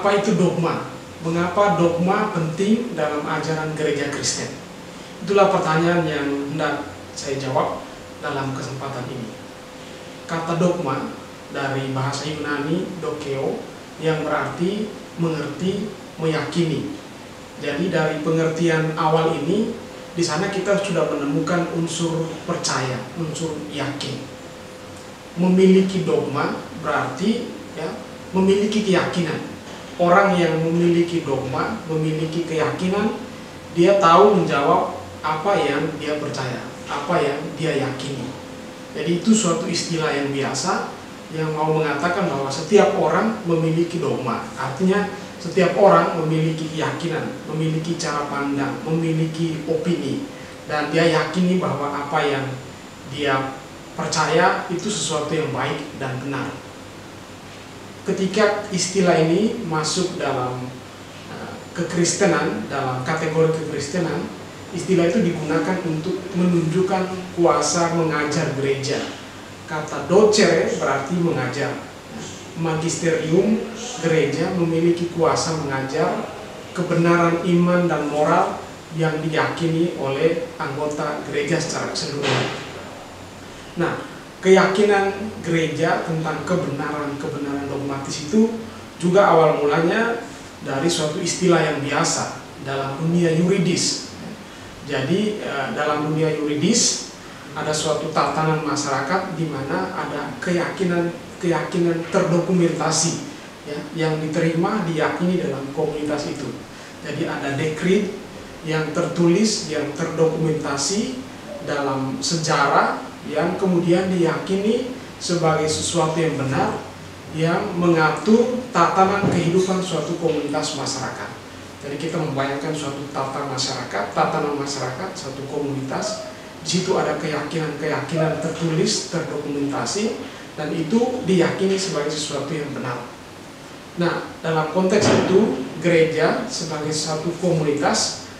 Apa itu dogma? Mengapa dogma penting dalam ajaran gereja Kristen? Itulah pertanyaan yang hendak saya jawab dalam kesempatan ini. Kata dogma dari bahasa Yunani dokeo yang berarti mengerti, meyakini. Jadi dari pengertian awal ini, di sana kita sudah menemukan unsur percaya, unsur yakin. Memiliki dogma berarti ya, memiliki keyakinan. Orang yang memiliki dogma, memiliki keyakinan, dia tahu menjawab apa yang dia percaya, apa yang dia yakini. Jadi itu suatu istilah yang biasa yang mau mengatakan bahwa setiap orang memiliki dogma. Artinya setiap orang memiliki keyakinan, memiliki cara pandang, memiliki opini, dan dia yakini bahwa apa yang dia percaya itu sesuatu yang baik dan benar. Ketika istilah ini masuk dalam kekristenan, dalam kategori kekristenan, istilah itu digunakan untuk menunjukkan kuasa mengajar gereja. Kata docere berarti mengajar. Magisterium gereja memiliki kuasa mengajar kebenaran iman dan moral yang diyakini oleh anggota gereja secara keseluruhan. Nah, keyakinan gereja tentang kebenaran dogmatis itu juga awal mulanya dari suatu istilah yang biasa dalam dunia yuridis. Jadi dalam dunia yuridis ada suatu tatanan masyarakat di mana ada keyakinan terdokumentasi ya, yang diterima, diyakini dalam komunitas itu. Jadi ada dekrit yang tertulis, yang terdokumentasi dalam sejarah, yang kemudian diyakini sebagai sesuatu yang benar, yang mengatur tatanan kehidupan suatu komunitas masyarakat. Jadi kita membayangkan suatu tatanan masyarakat, suatu komunitas. Di situ ada keyakinan tertulis, terdokumentasi, dan itu diyakini sebagai sesuatu yang benar. Nah, dalam konteks itu, gereja sebagai satu komunitas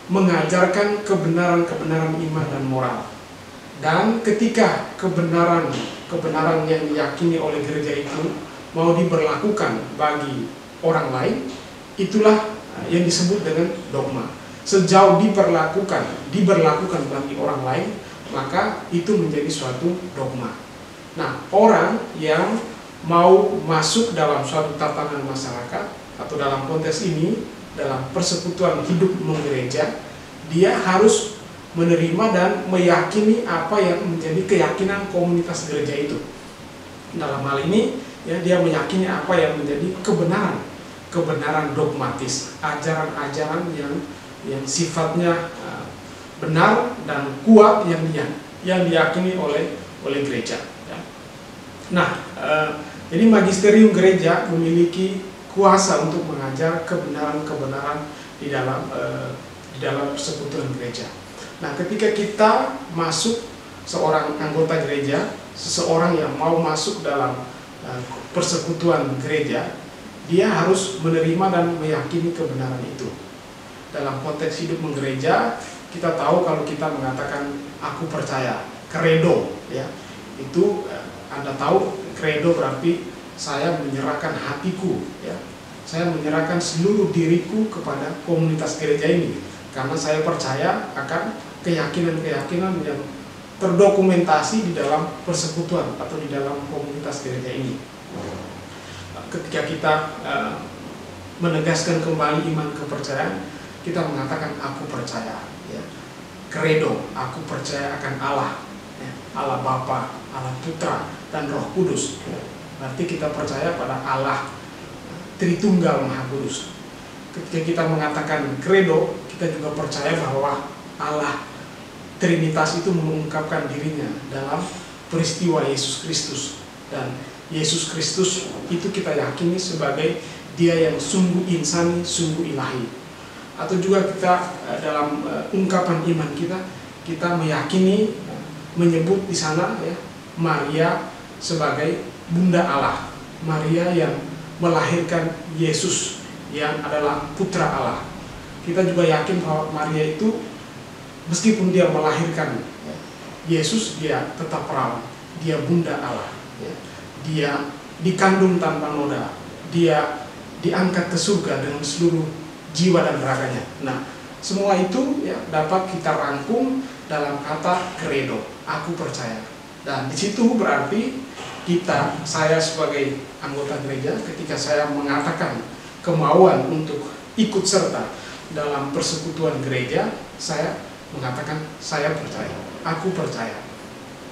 mengajarkan kebenaran iman dan moral. Dan ketika kebenaran yang diyakini oleh gereja itu mau diberlakukan bagi orang lain, itulah yang disebut dengan dogma. Sejauh diberlakukan bagi orang lain, maka itu menjadi suatu dogma. Nah, orang yang mau masuk dalam suatu tatanan masyarakat, atau dalam konteks ini, dalam persekutuan hidup menggereja, dia harus menerima dan meyakini apa yang menjadi keyakinan komunitas gereja itu. Dalam hal ini, ya, dia meyakini apa yang menjadi kebenaran dogmatis, ajaran-ajaran yang sifatnya benar dan kuat yang diyakini oleh gereja. Ya. Nah, jadi magisterium gereja memiliki kuasa untuk mengajar kebenaran di dalam persekutuan gereja. Nah, ketika kita masuk, seorang anggota gereja, seseorang yang mau masuk dalam persekutuan gereja, dia harus menerima dan meyakini kebenaran itu. Dalam konteks hidup menggereja, kita tahu kalau kita mengatakan aku percaya, credo, ya, itu Anda tahu credo berarti saya menyerahkan hatiku, ya, saya menyerahkan seluruh diriku kepada komunitas gereja ini, karena saya percaya akan keyakinan yang terdokumentasi di dalam persekutuan atau di dalam komunitas gereja ini. Ketika kita menegaskan kembali iman kepercayaan, kita mengatakan aku percaya, ya. Credo, aku percaya akan Allah, ya. Allah Bapa, Allah Putra, dan Roh Kudus. Berarti kita percaya pada Allah Tritunggal Maha Kudus. Ketika kita mengatakan credo, kita juga percaya bahwa Allah Trinitas itu mengungkapkan dirinya dalam peristiwa Yesus Kristus, dan Yesus Kristus itu kita yakini sebagai dia yang sungguh insani, sungguh ilahi. Atau juga kita dalam ungkapan iman kita meyakini, menyebut di sana, ya, Maria sebagai Bunda Allah, Maria yang melahirkan Yesus yang adalah Putra Allah. Kita juga yakin bahwa Maria itu meskipun dia melahirkan Yesus, dia tetap perawan, dia Bunda Allah, ya. Dia dikandung tanpa noda, dia diangkat ke surga dengan seluruh jiwa dan raganya. Nah, semua itu ya dapat kita rangkum dalam kata credo, aku percaya. Dan di situ berarti saya sebagai anggota gereja, ketika saya mengatakan kemauan untuk ikut serta dalam persekutuan gereja, saya mengatakan saya percaya, aku percaya.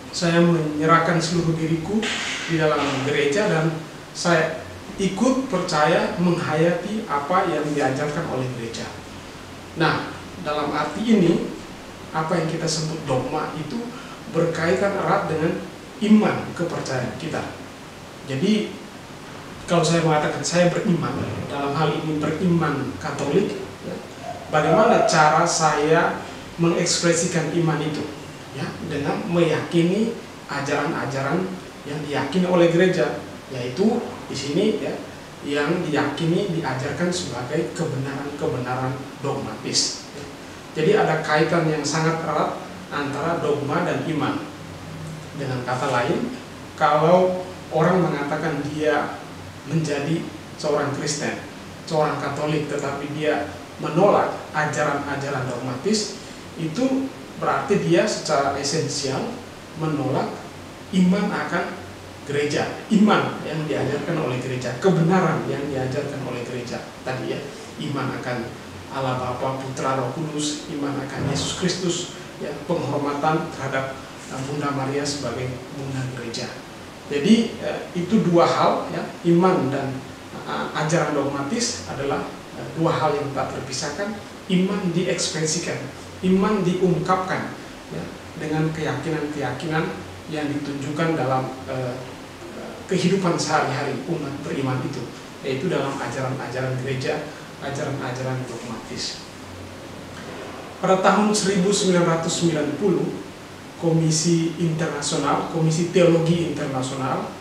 Saya menyerahkan seluruh diriku di dalam gereja dan saya ikut percaya menghayati apa yang diajarkan oleh gereja. Nah, dalam arti ini, apa yang kita sebut dogma itu berkaitan erat dengan iman kepercayaan kita. Jadi, kalau saya mengatakan saya beriman, dalam hal ini beriman Katolik, ya, bagaimana cara saya mengekspresikan iman itu? Ya, dengan meyakini ajaran-ajaran yang diyakini oleh gereja, yaitu di sini ya, yang diyakini diajarkan sebagai kebenaran-kebenaran dogmatis. Jadi ada kaitan yang sangat erat antara dogma dan iman. Dengan kata lain, kalau orang mengatakan dia menjadi seorang Kristen, seorang Katolik, tetapi dia menolak ajaran-ajaran dogmatis, itu berarti dia secara esensial menolak iman akan gereja, iman yang diajarkan oleh gereja, kebenaran yang diajarkan oleh gereja. Tadi ya, iman akan Allah Bapa, Putra, Roh Kudus, iman akan Yesus Kristus, ya, penghormatan terhadap Bunda Maria sebagai Bunda Gereja. Jadi itu dua hal ya, iman dan ajaran dogmatis adalah dua hal yang tak terpisahkan. Iman diekspresikan, iman diungkapkan ya, dengan keyakinan-keyakinan yang ditunjukkan dalam kehidupan sehari-hari umat beriman itu, yaitu dalam ajaran-ajaran gereja, ajaran-ajaran dogmatis. Pada tahun 1990, Komisi Internasional, Komisi Teologi Internasional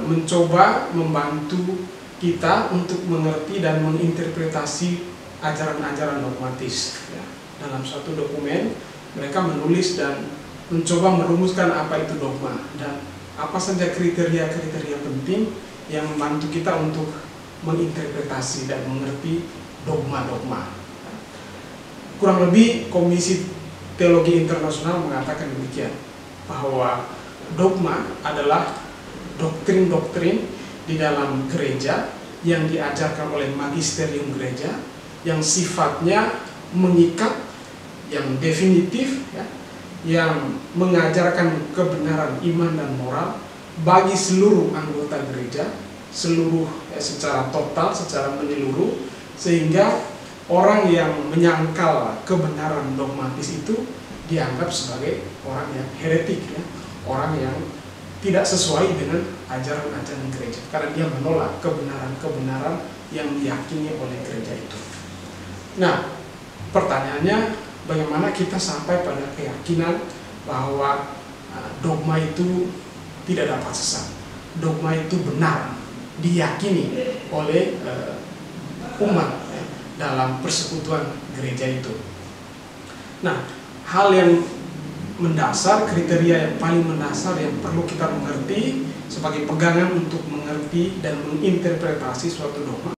mencoba membantu kita untuk mengerti dan menginterpretasi ajaran-ajaran dogmatis. Ya. Dalam suatu dokumen, mereka menulis dan mencoba merumuskan apa itu dogma dan apa saja kriteria-kriteria penting yang membantu kita untuk menginterpretasi dan mengerti dogma-dogma. Kurang lebih Komisi Teologi Internasional mengatakan demikian, bahwa dogma adalah doktrin-doktrin di dalam gereja yang diajarkan oleh magisterium gereja yang sifatnya mengikat, yang definitif, ya, yang mengajarkan kebenaran iman dan moral bagi seluruh anggota gereja, seluruh secara total, secara menyeluruh, sehingga orang yang menyangkal kebenaran dogmatis itu dianggap sebagai orang yang heretik, ya, orang yang tidak sesuai dengan ajaran-ajaran gereja, karena dia menolak kebenaran-kebenaran yang diyakini oleh gereja itu. Nah, pertanyaannya, bagaimana kita sampai pada keyakinan bahwa dogma itu tidak dapat sesat, dogma itu benar, diyakini oleh umat dalam persekutuan gereja itu. Nah, hal yang mendasar, kriteria yang paling mendasar yang perlu kita mengerti sebagai pegangan untuk mengerti dan menginterpretasi suatu dogma.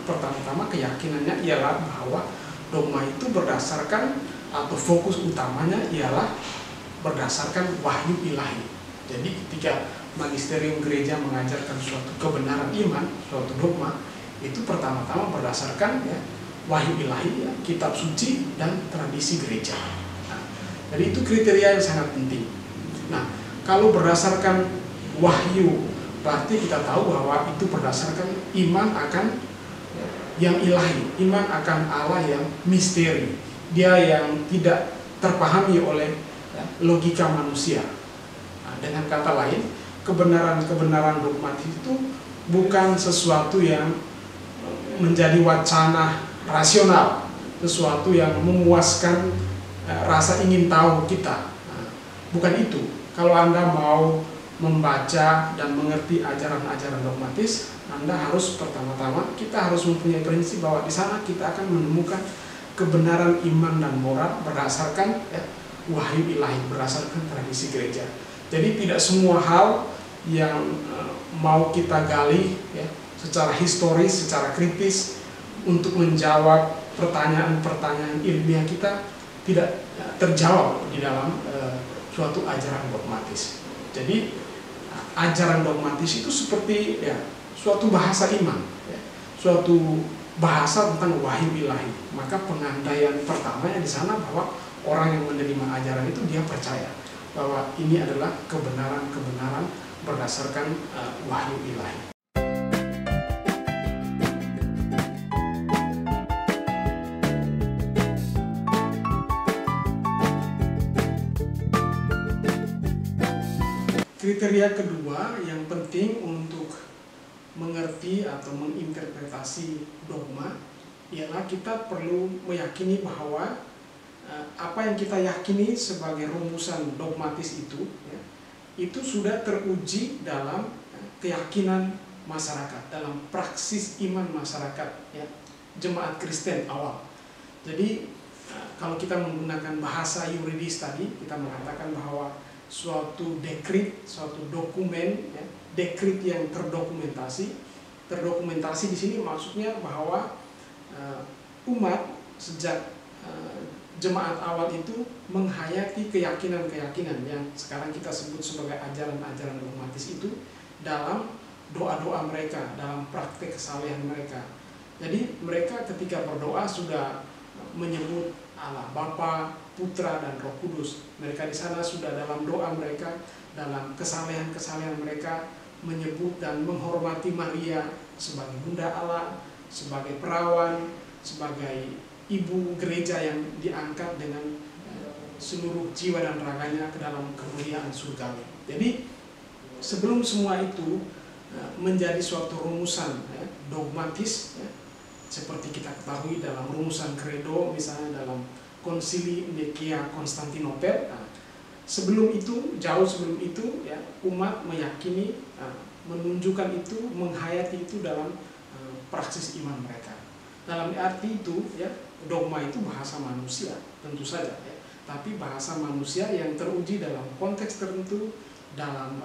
Pertama-tama keyakinannya ialah bahwa dogma itu berdasarkan atau fokus utamanya ialah berdasarkan wahyu ilahi. Jadi ketika magisterium gereja mengajarkan suatu kebenaran iman, suatu dogma, itu pertama-tama berdasarkan ya, wahyu ilahi, ya, kitab suci dan tradisi gereja. Nah, jadi itu kriteria yang sangat penting. Nah, kalau berdasarkan wahyu, berarti kita tahu bahwa itu berdasarkan iman akan yang ilahi, iman akan Allah yang misteri, dia yang tidak terpahami oleh logika manusia. Nah, dengan kata lain, kebenaran-kebenaran dogmatis itu bukan sesuatu yang menjadi wacana rasional, sesuatu yang memuaskan rasa ingin tahu kita. Nah, bukan itu. Kalau Anda mau membaca dan mengerti ajaran-ajaran dogmatis, Anda harus pertama-tama kita harus mempunyai prinsip bahwa di sana kita akan menemukan kebenaran iman dan moral berdasarkan wahyu ilahi, berdasarkan tradisi gereja. Jadi tidak semua hal yang mau kita gali secara historis, secara kritis untuk menjawab pertanyaan-pertanyaan ilmiah kita tidak terjawab di dalam suatu ajaran dogmatis. Jadi ajaran dogmatis itu seperti suatu bahasa iman, suatu bahasa tentang wahyu ilahi. Maka pengandaian pertamanya di sana bahwa orang yang menerima ajaran itu dia percaya bahwa ini adalah kebenaran-kebenaran berdasarkan wahyu ilahi. Kriteria kedua yang penting untuk mengerti atau menginterpretasi dogma ialah kita perlu meyakini bahwa apa yang kita yakini sebagai rumusan dogmatis itu sudah teruji dalam keyakinan masyarakat, dalam praksis iman masyarakat jemaat Kristen awal. Jadi kalau kita menggunakan bahasa yuridis tadi, kita mengatakan bahwa suatu dekrit, suatu dokumen, dekrit yang terdokumentasi di sini maksudnya bahwa umat sejak jemaat awal itu menghayati keyakinan-keyakinan yang sekarang kita sebut sebagai ajaran-ajaran dogmatis itu dalam doa-doa mereka, dalam praktek kesalehan mereka. Jadi mereka ketika berdoa sudah menyebut Allah Bapa, Putra, dan Roh Kudus. Mereka di sana sudah dalam doa mereka, dalam kesalehan-kesalehan mereka menyebut dan menghormati Maria sebagai Bunda Allah, sebagai perawan, sebagai ibu gereja yang diangkat dengan seluruh jiwa dan raganya ke dalam kemuliaan surgawi. Jadi sebelum semua itu menjadi suatu rumusan dogmatis, seperti kita ketahui dalam rumusan kredo, misalnya dalam Konsili Nikea Konstantinopel. Sebelum itu, jauh sebelum itu, umat meyakini, menunjukkan itu, menghayati itu dalam praksis iman mereka. Dalam arti itu, dogma itu bahasa manusia, tentu saja, tapi bahasa manusia yang teruji dalam konteks tertentu, dalam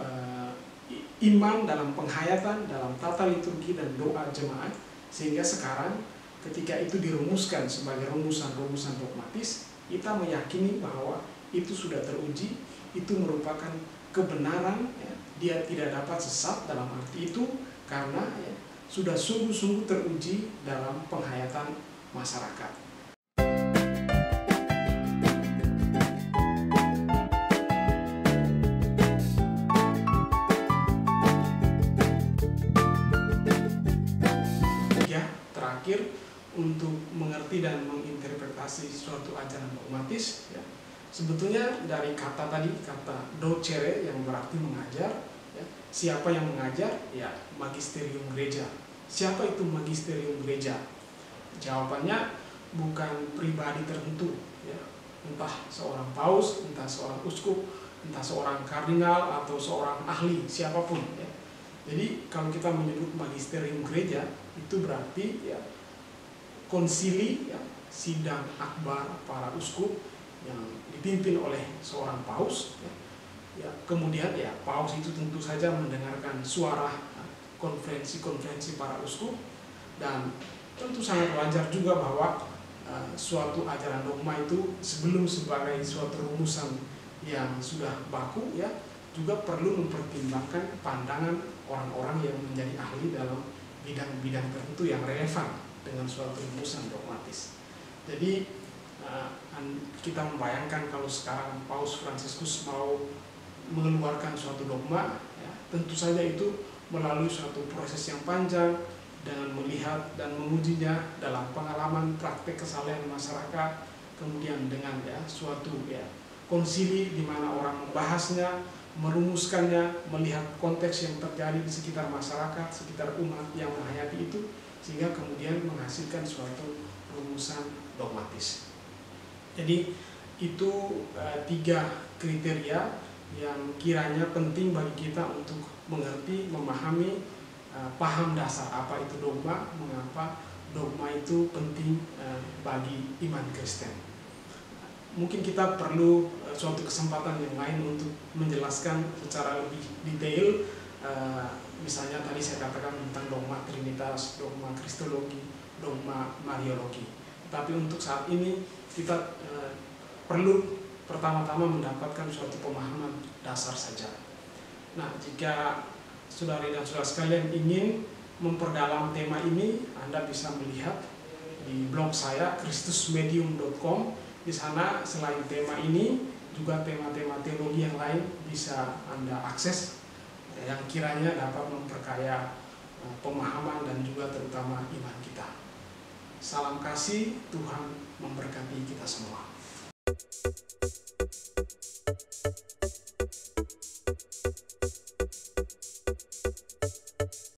iman, dalam penghayatan, dalam tata liturgi dan doa jemaat, sehingga sekarang ketika itu dirumuskan sebagai rumusan-rumusan dogmatis, kita meyakini bahwa itu sudah teruji, itu merupakan kebenaran, dia tidak dapat sesat dalam arti itu, karena sudah sungguh-sungguh teruji dalam penghayatan masyarakat. Terakhir, untuk mengerti dan menginterpretasi suatu ajaran dogmatis, sebetulnya dari kata tadi, kata docere yang berarti mengajar, siapa yang mengajar? Magisterium gereja. Siapa itu magisterium gereja? Jawabannya bukan pribadi tertentu, entah seorang paus, entah seorang uskup, entah seorang kardinal atau seorang ahli, siapapun. Jadi kalau kita menyebut magisterium gereja, itu berarti konsili, sidang akbar para uskup yang dipimpin oleh seorang paus. Kemudian paus itu tentu saja mendengarkan suara konferensi-konferensi para uskup, dan tentu sangat wajar juga bahwa suatu ajaran dogma itu sebelum sebagai suatu rumusan yang sudah baku, juga perlu mempertimbangkan pandangan orang-orang yang menjadi ahli dalam bidang-bidang tertentu yang relevan dengan suatu rumusan dogmatis. Jadi kita membayangkan kalau sekarang Paus Fransiskus mau mengeluarkan suatu dogma, tentu saja itu melalui suatu proses yang panjang dengan melihat dan mengujinya dalam pengalaman praktek kesalehan masyarakat, kemudian dengan suatu konsili di mana orang membahasnya, merumuskannya, melihat konteks yang terjadi di sekitar masyarakat, sekitar umat yang menghayati itu, sehingga kemudian menghasilkan suatu rumusan dogmatis. Jadi itu 3 kriteria yang kiranya penting bagi kita untuk mengerti, memahami, paham dasar apa itu dogma, mengapa dogma itu penting bagi iman Kristen. Mungkin kita perlu suatu kesempatan yang lain untuk menjelaskan secara lebih detail. Misalnya tadi saya katakan tentang dogma Trinitas, dogma Kristologi, dogma Mariologi. Tapi untuk saat ini kita perlu pertama-tama mendapatkan suatu pemahaman dasar saja. Nah, jika saudari dan saudara sekalian ingin memperdalam tema ini, Anda bisa melihat di blog saya kristusmedium.com. Di sana selain tema ini juga tema-tema teologi yang lain bisa Anda akses yang kiranya dapat memperkaya pemahaman dan juga terutama iman kita. Salam kasih, Tuhan memberkati kita semua.